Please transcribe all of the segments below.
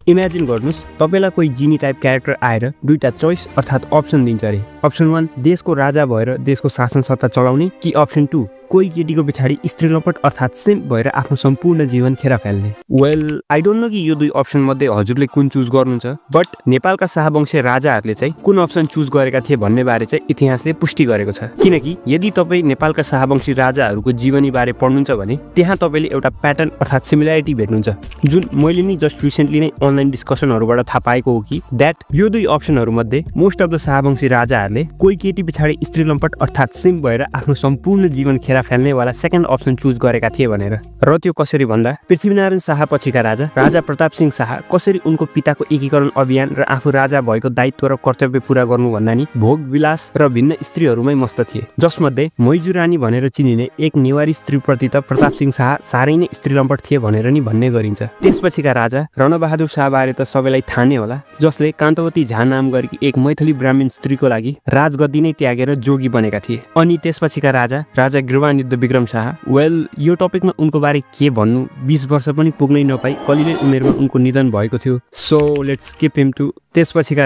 Imagine गर्नुस् तपाईलाई कोही जिनी टाइप क्यारेक्टर आएर दुईटा चोइस अर्थात् अप्सन दिन्छ रे। अप्सन 1 देशको राजा भएर देशको शासन सत्ता चलाउने कि अप्सन 2 कोही केटीको पछाडि स्त्री लम्पट अर्थात् सिम्प भएर आफ्नो सम्पूर्ण जीवन खेर फाल्ने। वेल आई डोन्ट नो कि यो दुई अप्सन मध्ये हजुरले कुन चुज गर्नुहुन्छ, बट नेपालका शाहवंशीय राजाहरूले चाहिँ कुन अप्सन चुज गरेका थिए भन्ने बारे चाहिँ इतिहासले पुष्टि गरेको छ। किनकि यदि तपाई नेपालका शाहवंशी राजाहरूको जीवनी बारे पढ्नुहुन्छ भने त्यहाँ तपाईले एउटा प्याटर्न अर्थात् सिमिल्यारिटी भेट्नुहुन्छ, जुन मैले नि जस्ट रिसेन्टली नै अनलाइन डिस्कसनहरुबाट थाहा पाएको हो कि दैट यो दुई अप्सनहरु मध्ये मोस्ट अफ द शाहवंशी राजाहरूले कोही केटी पछाडि स्त्री लम्पट अर्थात् सिम्प भएर आफ्नो सम्पूर्ण जीवन खेर फाल्ने वाला सेकेन्ड अप्सन चुज गरेका थिए भनेर। र त्यो कसरी भन्दा पृथ्वीनारायण शाह पछिका राजा प्रताप सिंह शाह कसरी उनको पिताको एकीकरण अभियान र आफू राजा भएको दायित्व र कर्तव्य पूरा गर्नु भन्दा नि भोग विलास र भिन्न स्त्रीहरुमै मस्त थिए, जसमध्ये मैजु रानी भनेर चिनिने एक नेवारी स्त्रीप्रति त प्रताप सिंह शाह सारै नै स्त्री लम्पट थिए भनेर नि भन्ने गरिन्छ। त्यसपछिका राजा रणबहादुर शाह बारे त सबैलाई थाहा नै होला, जसले कान्तवती झा नाम गरेकी एक मैथिली ब्राह्मण स्त्रीको लागि राजगद्दी नै त्यागेर जोगी बनेका थिए। अनि त्यसपछिका राजा गिर्वाणयुद्ध विक्रम शाह, वेल यो टपिकमा उनको बारे के भन्नु, 20 वर्ष पनि पुग्नै नपाई कलिलै उमेरमा उनको निधन भएको थियो, so let's skip him too. त्यसपछिका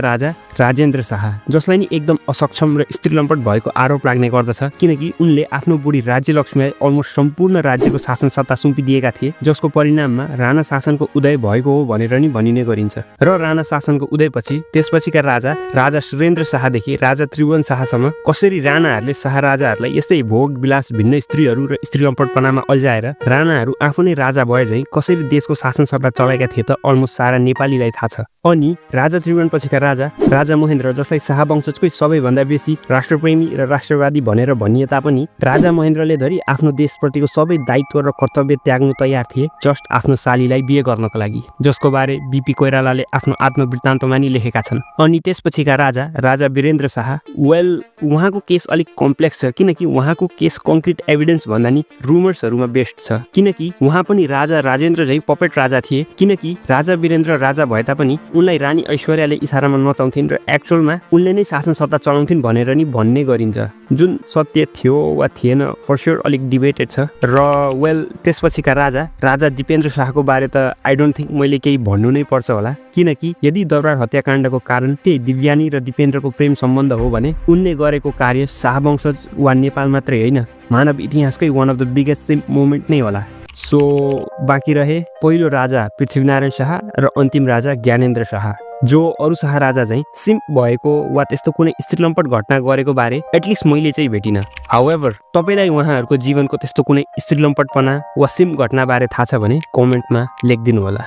राजेन्द्र शाह, जसलाई नि एकदम असक्षम र स्त्री लम्पट भएको आरोप लाग्ने गर्दछ, किनकि उनले आफ्नो बुढी राज्यलक्ष्मीलाई अलमोस्ट सम्पूर्ण राज्यको शासन सत्ता सुम्पिदिएका थिए, जसको परिणाममा राणा शासनको उदय भएको हो भनेर नि भनिने गरिन्छ। र राणा शासनको उदयपछि त्यसपछिका राजा सुरेन्द्र शाहदेखि राजा त्रिभुवन शाहसम्म कसरी राणाहरूले शाह राजाहरूलाई यस्तै भोग विलास भिन्न स्त्रीहरू र स्त्री लम्पटपनामा अल्झाएर राणाहरू आफू नै राजा भए झैं कसरी देशको शासन सत्ता चलाएका थिए त अलमोस्ट सारा नेपालीलाई थाहा छ। अनि राजा त्रिभुवन पछिका राजा महेन्द्र, जसलाई शाह वंशजकै सबैभन्दा बेसी राष्ट्रप्रेमी र राष्ट्रवादी भनेर भनिए तापनि राजा महेन्द्रले धरि आफ्नो देशप्रतिको सबै दायित्व र कर्तव्य त्याग्नु तयार थिए जस्ट आफ्नो सालीलाई बिहे गर्नको लागि, जसको बारे बीपी कोइरालाले आफ्नो आत्मवृत्तान्तमा नि लेखेका छन्। अनि त्यसपछिका राजा वीरेन्द्र शाह, वेल उहाँको केस अलिक कम्प्लेक्स छ, किनकि उहाँको केस कङ्क्रिट एभिडेन्स भन्दा नि रुमर्सहरुमा बेस्ड छ, किनकि उहाँ पनि राजा राजेन्द्र झै पपेट राजा थिए, किनकि राजा वीरेन्द्र राजा भए तापनि उनलाई रानी ऐश्वर्याले इशारामा नचाउँथिन् र एक्चुअलमा उनले नै शासन सत्ता चलाउँथिन् भनेर नि भन्ने गरिन्छ, जुन सत्य थियो वा थिएन फर स्योर अलिक डिबेटेड छ। र वेल त्यसपछिका राजा दिपेन्द्र शाहको बारे त आई डोन्ट थिंक मैले केही भन्नु नै पर्छ होला, किनकि यदि दरबार हत्याकाण्डको कारण त्यही दिव्यानी र दिपेन्द्रको प्रेम सम्बन्ध हो भने उनले गरेको कार्य शाह वंशज वा नेपाल मात्रै होइन मानव इतिहासकै one of the biggest simp moment नै होला। सो बाँकी रहे पहिलो राजा पृथ्वीनारायण शाह र अन्तिम राजा ज्ञानेन्द्र शाह, जो अरु शाह राजा चाहिँ सिम्प भएको वा त्यस्तो कुनै स्त्री लम्पट घटना गरेको बारे एटलिस्ट मैले चाहिँ भेटिन। हाउएभर तपाईलाई उहाँहरूको जीवनको त्यस्तो कुनै स्त्री लम्पटपना वा सिम्प घटना बारे थाहा छ भने कमेन्टमा लेखिदिनु होला।